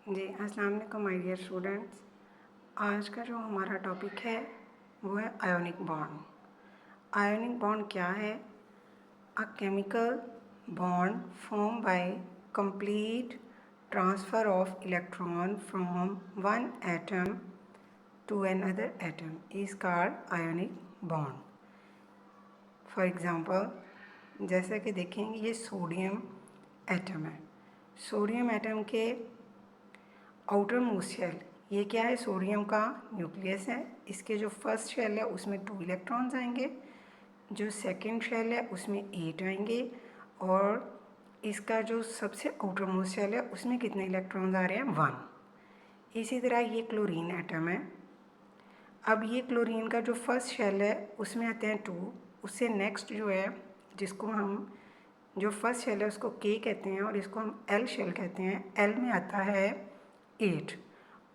जी अस्सलाम वालेकुम my dear students. आज का जो हमारा टॉपिक है वो है आयोनिक बॉन्ड। आयोनिक बॉन्ड क्या है? A chemical bond form by complete transfer of electron from one atom to another atom is called ionic bond. For example जैसे कि देखेंगे ये सोडियम एटम है। सोडियम एटम के आउटर मोस्ट शेल, ये क्या है? सोडियम का न्यूक्लियस है। इसके जो फर्स्ट शेल है उसमें 2 इलेक्ट्रॉन्स आएंगे, जो सेकंड शेल है उसमें 8 आएंगे, और इसका जो सबसे आउटर मोस्ट शेल है उसमें कितने इलेक्ट्रॉन्स आ रहे हैं? 1। इसी तरह ये क्लोरीन एटम है। अब ये क्लोरीन का जो फर्स्ट शेल है उसमें आते हैं 2, उससे नेक्स्ट जो है जिसको हम जो फर्स्ट शेल है उसको के कहते हैं और इसको हम एल शेल कहते हैं। एल में आता है 8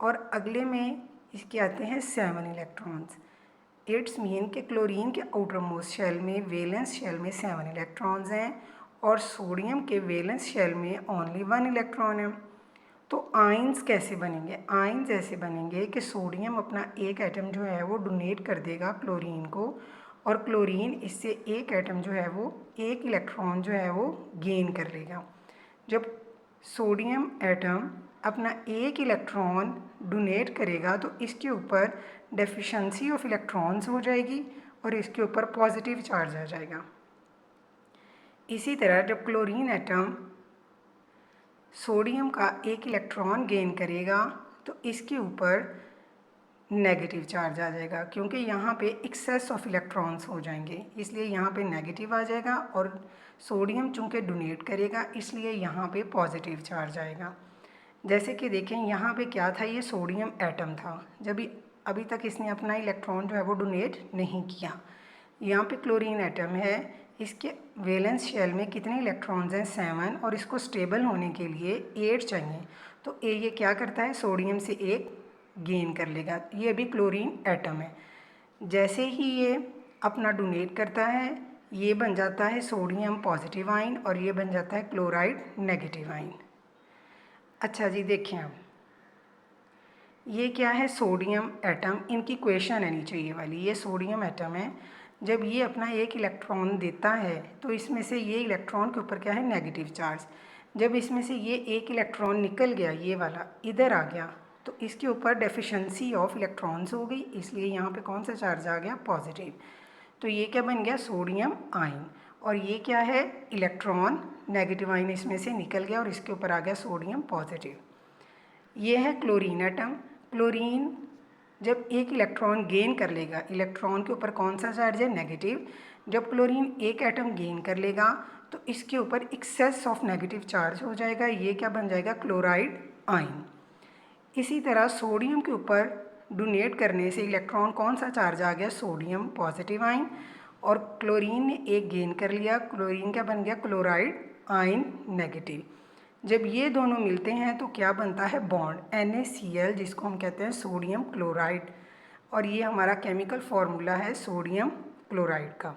और अगले में इसके आते हैं 7 इलेक्ट्रॉन्स। इट्स मीन कि क्लोरीन के आउटर मोस्ट शेल में वैलेंस शेल में 7 इलेक्ट्रॉन्स हैं और सोडियम के वैलेंस शेल में ओनली 1 इलेक्ट्रॉन है। तो आइंस कैसे बनेंगे? आइंस ऐसे बनेंगे कि सोडियम अपना एक एटम जो है वो डोनेट कर देगा क्लोरीन को, और क्लोरीन इससे एक एटम जो है वो एक इलेक्ट्रॉन जो है वो गेन कर लेगा। जब सोडियम एटम अपना एक इलेक्ट्रॉन डोनेट करेगा तो इसके ऊपर डेफिशिएंसी ऑफ इलेक्ट्रॉन्स हो जाएगी और इसके ऊपर पॉजिटिव चार्ज आ जाएगा। इसी तरह जब क्लोरीन एटम सोडियम का एक इलेक्ट्रॉन गेन करेगा तो इसके ऊपर नेगेटिव चार्ज आ जाएगा, क्योंकि यहाँ पे एक्सेस ऑफ इलेक्ट्रॉन्स हो जाएंगे, इसलिए यहाँ पे नेगेटिव आ जाएगा। और सोडियम चूँकि डोनेट करेगा इसलिए यहाँ पे पॉजिटिव चार्ज आएगा। जैसे कि देखें यहाँ पे क्या था, ये सोडियम एटम था। जब अभी तक इसने अपना इलेक्ट्रॉन जो है वो डोनेट नहीं किया। यहाँ पे क्लोरीन एटम है, इसके वैलेंस शेल में कितने इलेक्ट्रॉन्स हैं? 7, और इसको स्टेबल होने के लिए 8 चाहिए। तो ये क्या करता है? सोडियम से एक गेन कर लेगा। ये अभी क्लोरीन एटम है। जैसे ही ये अपना डोनेट करता है ये बन जाता है सोडियम पॉजिटिव आयन और ये बन जाता है क्लोराइड नेगेटिव आयन। अच्छा जी, देखें अब ये क्या है? Sodium atom. इनकी इक्वेशन है नीचे ये वाली, ये सोडियम एटम है। जब ये अपना एक इलेक्ट्रॉन देता है तो इसमें से ये इलेक्ट्रॉन के ऊपर क्या है? Negative charge. जब इसमें से ये एक इलेक्ट्रॉन निकल गया, ये वाला इधर आ गया, तो इसके ऊपर डेफिशिएंसी ऑफ इलेक्ट्रॉन्स हो गई, इसलिए यहाँ पे कौन सा चार्ज आ गया? पॉजिटिव। तो ये क्या बन गया? Sodium ion. और ये क्या है? इलेक्ट्रॉन नेगेटिव आयन इसमें से निकल गया और इसके ऊपर आ गया सोडियम पॉजिटिव। ये है क्लोरीन एटम। क्लोरीन जब एक इलेक्ट्रॉन गेन कर लेगा, इलेक्ट्रॉन के ऊपर कौन सा चार्ज है? नेगेटिव। जब क्लोरीन एक एटम गेन कर लेगा तो इसके ऊपर एक्सेस ऑफ नेगेटिव चार्ज हो जाएगा, ये क्या बन जाएगा? Chloride ion. इसी तरह सोडियम के ऊपर डोनेट करने से इलेक्ट्रॉन कौन सा चार्ज आ गया? Sodium positive ion. और क्लोरीन ने एक गेन कर लिया, क्लोरीन क्या बन गया? Chloride ion negative. जब ये दोनों मिलते हैं तो क्या बनता है? बॉन्ड NaCl, जिसको हम कहते हैं सोडियम क्लोराइड। और ये हमारा केमिकल फॉर्मूला है सोडियम क्लोराइड का।